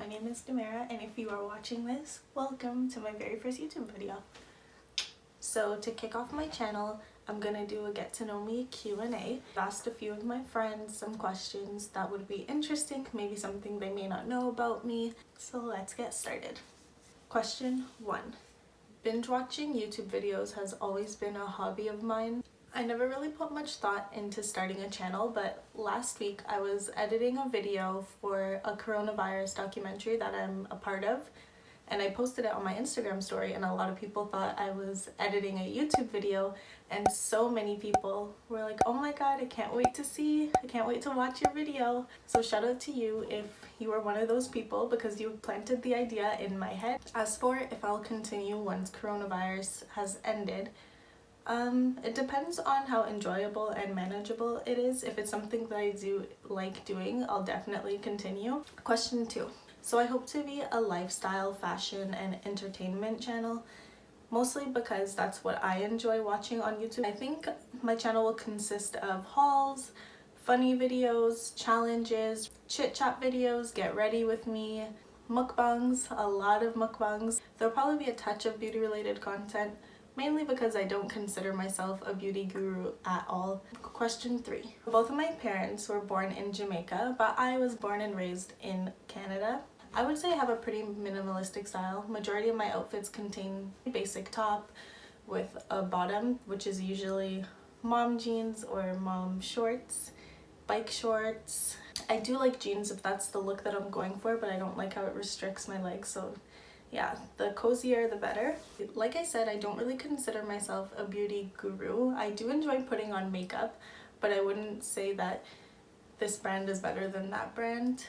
my name is DeMara, and if you are watching this, welcome to my very first YouTube video. So to kick off my channel, I'm gonna do a get to know me Q&A. I've asked a few of my friends some questions that would be interesting, maybe something they may not know about me. So let's get started. Question 1. Binge watching YouTube videos has always been a hobby of mine. I never really put much thought into starting a channel, but last week I was editing a video for a coronavirus documentary that I'm a part of, and I posted it on my Instagram story, and a lot of people thought I was editing a YouTube video, and so many people were like, oh my god, I can't wait to watch your video. So shout out to you if you are one of those people, because you planted the idea in my head. As for if I'll continue once coronavirus has ended, it depends on how enjoyable and manageable it is. If it's something that I do like doing, I'll definitely continue. Question 2. So I hope to be a lifestyle, fashion, and entertainment channel, mostly because that's what I enjoy watching on YouTube. I think my channel will consist of hauls, funny videos, challenges, chit-chat videos, get ready with me, mukbangs, a lot of mukbangs. There'll probably be a touch of beauty-related content, mainly because I don't consider myself a beauty guru at all. Question 3. Both of my parents were born in Jamaica, but I was born and raised in Canada. I would say I have a pretty minimalistic style. Majority of my outfits contain a basic top with a bottom, which is usually mom jeans or mom shorts, bike shorts. I do like jeans if that's the look that I'm going for, but I don't like how it restricts my legs, so yeah, the cozier the better. Like I said, I don't really consider myself a beauty guru. I do enjoy putting on makeup, but I wouldn't say that this brand is better than that brand.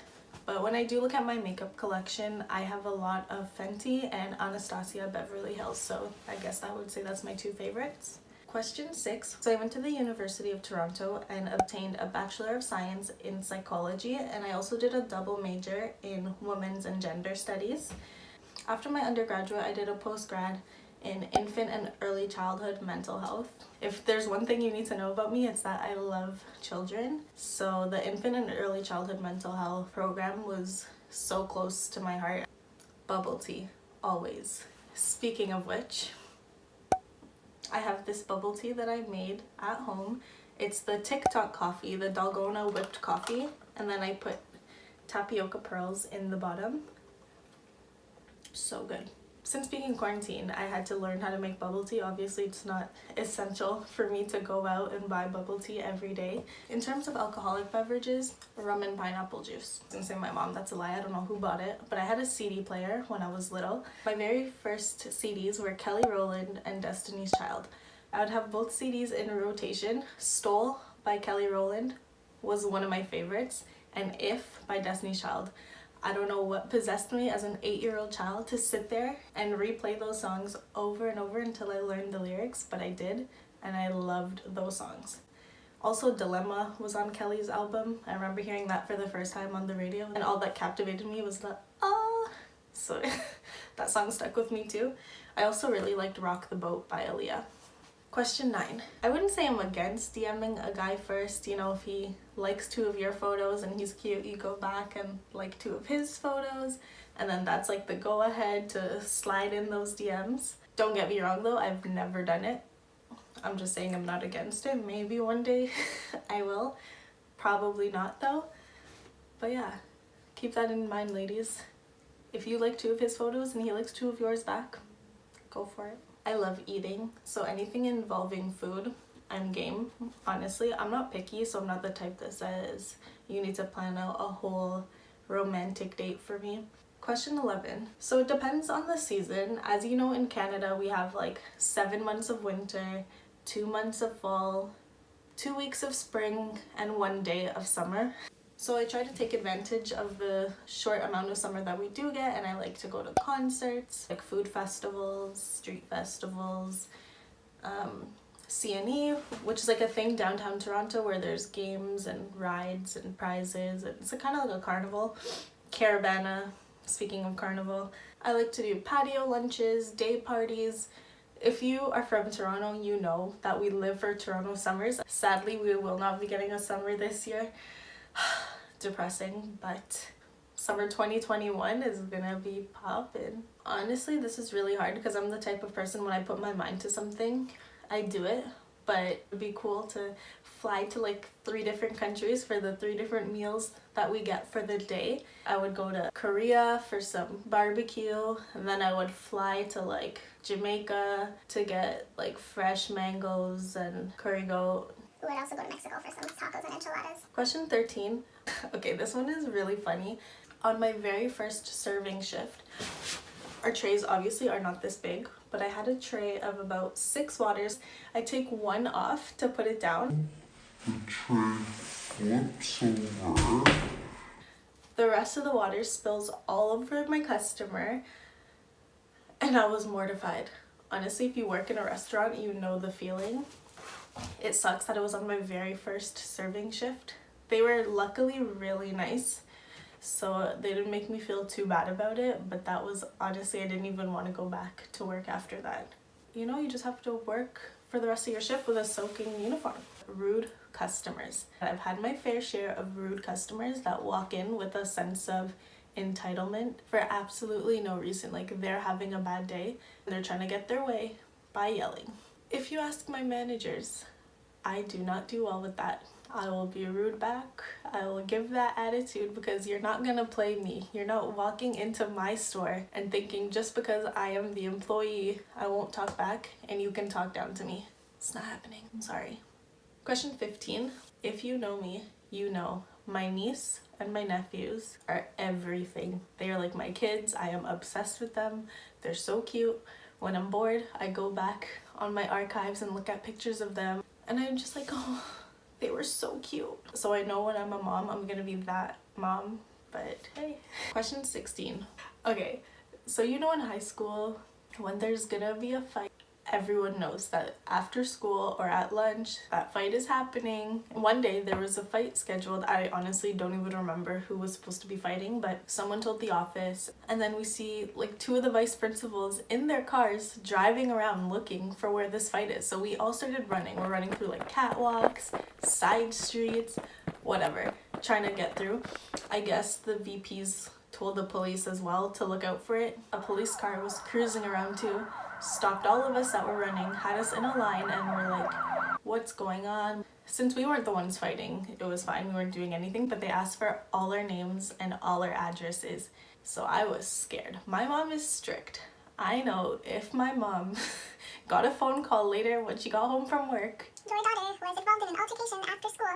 But when I do look at my makeup collection, I have a lot of Fenty and Anastasia Beverly Hills, so I guess I would say that's my two favorites. Question 6. So I went to the University of Toronto and obtained a Bachelor of Science in Psychology, and I also did a double major in Women's and Gender Studies. After my undergraduate, I did a postgrad in infant and early childhood mental health. If there's one thing you need to know about me, it's that I love children. So the infant and early childhood mental health program was so close to my heart. Bubble tea, always. Speaking of which, I have this bubble tea that I made at home. It's the TikTok coffee, the Dalgona whipped coffee, and then I put tapioca pearls in the bottom. So good. Since being in quarantine, I had to learn how to make bubble tea. Obviously, it's not essential for me to go out and buy bubble tea every day. In terms of alcoholic beverages, rum and pineapple juice. I was gonna say my mom, that's a lie, I don't know who bought it, but I had a CD player when I was little. My very first CDs were Kelly Rowland and Destiny's Child. I would have both CDs in rotation. Stole by Kelly Rowland was one of my favorites, and If by Destiny's Child. I don't know what possessed me as an 8-year-old child to sit there and replay those songs over and over until I learned the lyrics, but I did, and I loved those songs. Also, Dilemma was on Kelly's album. I remember hearing that for the first time on the radio, and all that captivated me was the ah. So that song stuck with me too. I also really liked Rock the Boat by Aaliyah. Question 9. I wouldn't say I'm against DMing a guy first. You know, if he likes 2 of your photos and he's cute, you go back and like 2 of his photos, and then that's like the go ahead to slide in those DMs. Don't get me wrong though, I've never done it. I'm just saying I'm not against it. Maybe one day I will. Probably not though. But yeah, keep that in mind, ladies. If you like 2 of his photos and he likes 2 of yours back, go for it. I love eating, so anything involving food, I'm game. Honestly, I'm not picky, so I'm not the type that says you need to plan out a whole romantic date for me. Question 11. So it depends on the season. As you know, in Canada, we have like 7 months of winter, 2 months of fall, 2 weeks of spring, and 1 day of summer. So I try to take advantage of the short amount of summer that we do get, and I like to go to concerts, like food festivals, street festivals, CNE, which is like a thing downtown Toronto where there's games and rides and prizes. It's kind of like a carnival. Caravana, speaking of carnival. I like to do patio lunches, day parties. If you are from Toronto, you know that we live for Toronto summers. Sadly, we will not be getting a summer this year. Depressing, but Summer 2021 is gonna be poppin'. Honestly, this is really hard because I'm the type of person when I put my mind to something, I do it. But it'd be cool to fly to like 3 different countries for the 3 different meals that we get for the day. I would go to Korea for some barbecue, and then I would fly to like Jamaica to get like fresh mangoes and curry goat. We would also go to Mexico for some tacos and enchiladas. Question 13. Okay, this one is really funny. On my very first serving shift, our trays obviously are not this big, but I had a tray of about 6 waters. I take one off to put it down. The tray flips over. The rest of the water spills all over my customer, and I was mortified. Honestly, if you work in a restaurant, you know the feeling. It sucks that it was on my very first serving shift. They were luckily really nice, so they didn't make me feel too bad about it, but that was honestly, I didn't even want to go back to work after that. You know, you just have to work for the rest of your shift with a soaking uniform. Rude customers. I've had my fair share of rude customers that walk in with a sense of entitlement for absolutely no reason. Like they're having a bad day and they're trying to get their way by yelling. If you ask my managers, I do not do well with that. I will be rude back. I will give that attitude because you're not gonna play me. You're not walking into my store and thinking just because I am the employee, I won't talk back and you can talk down to me. It's not happening. I'm sorry. Question 15. If you know me, you know my niece and my nephews are everything. They are like my kids. I am obsessed with them. They're so cute. When I'm bored, I go back on my archives and look at pictures of them, and I'm just like, oh, they were so cute. So I know when I'm a mom, I'm gonna be that mom, but hey. Question 16. Okay, so you know in high school, when there's gonna be a fight, everyone knows that after school or at lunch, that fight is happening. One day there was a fight scheduled. I honestly don't even remember who was supposed to be fighting, but someone told the office, and then we see like 2 of the vice principals in their cars driving around looking for where this fight is. So we all started running. We're running through like catwalks, side streets, whatever, trying to get through. I guess the VPs told the police as well to look out for it. A police car was cruising around too, stopped all of us that were running, had us in a line, and we're like, what's going on? Since we weren't the ones fighting, it was fine, we weren't doing anything, but they asked for all our names and all our addresses. So I was scared. My mom is strict. I know if my mom got a phone call later when she got home from work, Your daughter was involved in an altercation after school.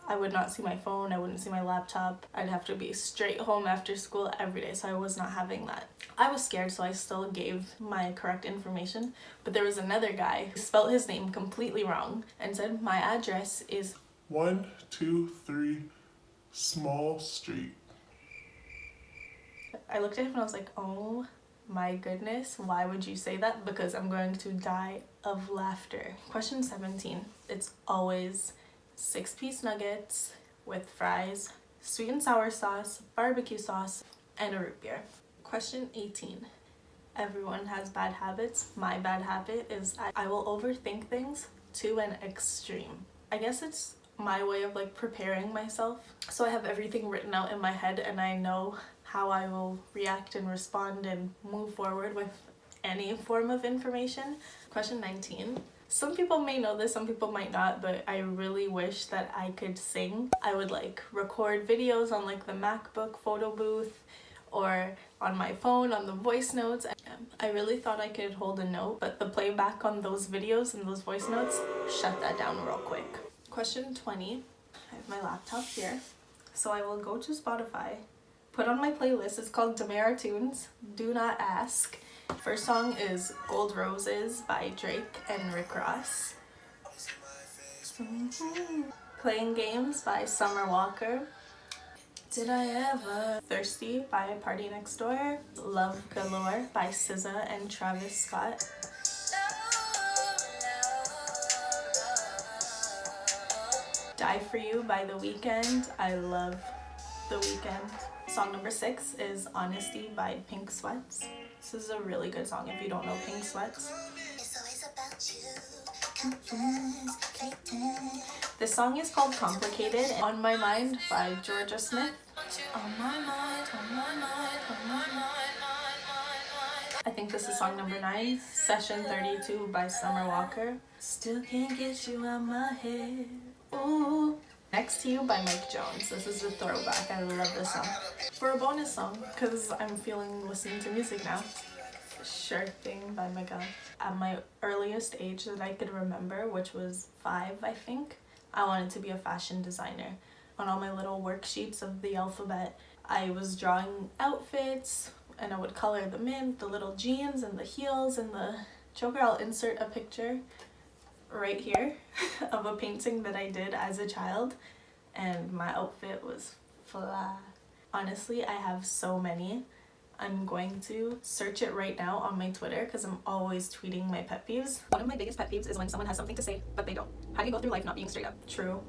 I would not see my phone, I wouldn't see my laptop. I'd have to be straight home after school every day, so I was not having that. I was scared, so I still gave my correct information, but there was another guy who spelled his name completely wrong and said my address is 123 Small Street. I looked at him and I was like, oh my goodness, why would you say that? Because I'm going to die of laughter. Question 17. It's always 6-piece nuggets with fries, sweet and sour sauce, barbecue sauce, and a root beer. Question 18. Everyone has bad habits. My bad habit is I will overthink things to an extreme. I guess it's my way of like preparing myself. So I have everything written out in my head and I know how I will react and respond and move forward with any form of information. Question 19. Some people may know this, some people might not, but I really wish that I could sing. I would like record videos on like the MacBook photo booth or on my phone on the voice notes. I really thought I could hold a note, but the playback on those videos and those voice notes shut that down real quick. Question 20. I have my laptop here. So I will go to Spotify, put on my playlist. It's called DeMara Tunes. Do not ask. First song is Gold Roses by Drake and Rick Ross. Playing Games by Summer Walker. Did I Ever? Thirsty by Party Next Door. Love Galore by SZA and Travis Scott. Die For You by The Weeknd. I love The Weeknd. Song number 6 is Honesty by Pink Sweats. This is a really good song if you don't know Pink Sweats. This song is called Complicated. On My Mind by Georgia Smith. On my mind, on my mind, on my mind. I think this is song number 9, Session 32 by Summer Walker. Still can't get you out my head. Ooh. Next to You by Mike Jones. This is a throwback. I love this song. For a bonus song, because I'm feeling listening to music now, Sure Thing by Miguel. At my earliest age that I could remember, which was 5, I think, I wanted to be a fashion designer. On all my little worksheets of the alphabet, I was drawing outfits, and I would color them in, the little jeans and the heels and the choker. I'll insert a picture right here of a painting that I did as a child, and my outfit was fly. Honestly, I have so many. I'm going to search it right now on my Twitter because I'm always tweeting my pet peeves. One of my biggest pet peeves is when someone has something to say but they don't. How do you go through life not being straight up? True.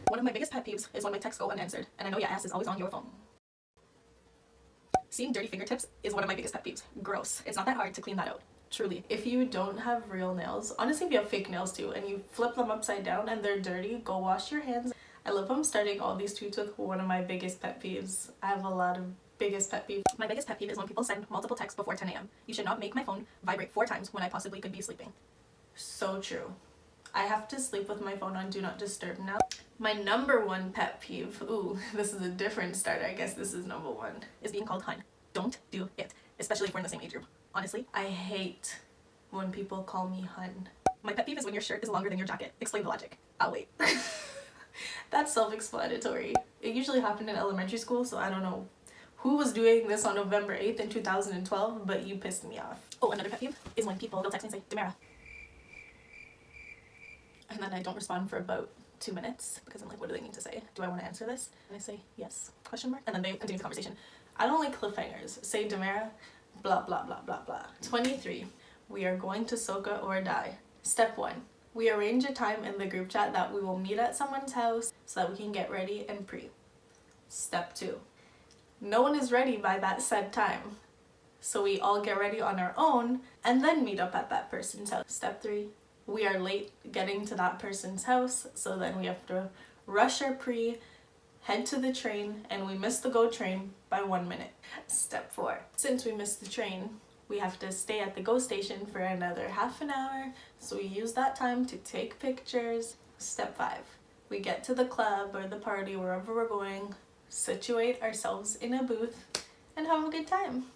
One of my biggest pet peeves is when my texts go unanswered, and I know your ass is always on your phone. Seeing dirty fingertips is one of my biggest pet peeves. Gross. It's not that hard to clean that out. Truly. If you don't have real nails, honestly if you have fake nails too, and you flip them upside down and they're dirty, go wash your hands. I love how I'm starting all these tweets with one of my biggest pet peeves. I have a lot of biggest pet peeves. My biggest pet peeve is when people send multiple texts before 10 a.m. You should not make my phone vibrate 4 times when I possibly could be sleeping. So true. I have to sleep with my phone on Do Not Disturb now. My number 1 pet peeve, ooh, this is a different starter, I guess this is number 1, is being called hun. Don't do it, especially if we're in the same age group. Honestly, I hate when people call me hun. My pet peeve is when your shirt is longer than your jacket. Explain the logic. I'll wait. That's self-explanatory. It usually happened in elementary school, so I don't know who was doing this on November 8th in 2012, but you pissed me off. Oh, another pet peeve is when people will text me and say, DeMara. And then I don't respond for about 2 minutes because I'm like, what do they need to say? Do I want to answer this? And I say, yes, question mark. And then they continue the conversation. I don't like cliffhangers. Say, DeMara, blah, blah, blah, blah, blah. 23. We are going to Soka or die. Step 1. We arrange a time in the group chat that we will meet at someone's house so that we can get ready and pre. Step 2. No one is ready by that said time. So we all get ready on our own and then meet up at that person's house. Step 3. We are late getting to that person's house, so then we have to rush our pre, head to the train, and we miss the GO train by 1 minute. Step 4. Since we missed the train, we have to stay at the GO station for another half an hour, so we use that time to take pictures. Step 5. We get to the club or the party, wherever we're going, situate ourselves in a booth, and have a good time.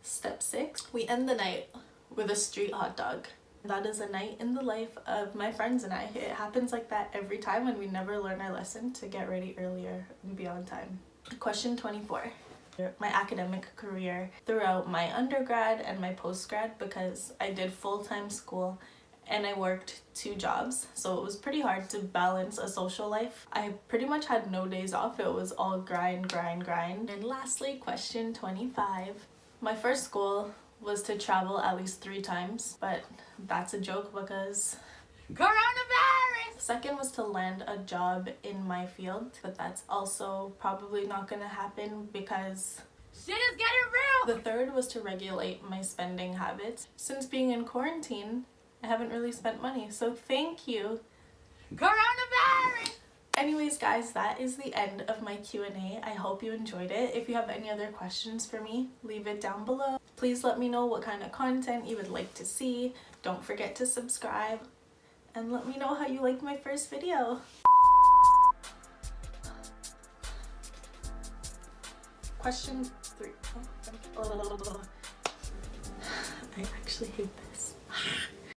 Step 6. We end the night with a street hot dog. That is a night in the life of my friends and I. It happens like that every time, and we never learn our lesson to get ready earlier and be on time. Question 24. My academic career throughout my undergrad and my postgrad, because I did full-time school and I worked 2 jobs, so it was pretty hard to balance a social life. I pretty much had no days off. It was all grind, grind, grind. And lastly, question 25. My first goal was to travel at least 3 times, but that's a joke because coronavirus! Second was to land a job in my field, but that's also probably not gonna happen because shit is getting real! The third was to regulate my spending habits. Since being in quarantine, I haven't really spent money, so thank you, coronavirus! Anyways guys, that is the end of my Q&A. I hope you enjoyed it. If you have any other questions for me, leave it down below. Please let me know what kind of content you would like to see. Don't forget to subscribe and let me know how you liked my first video. Question 3. I actually hate this.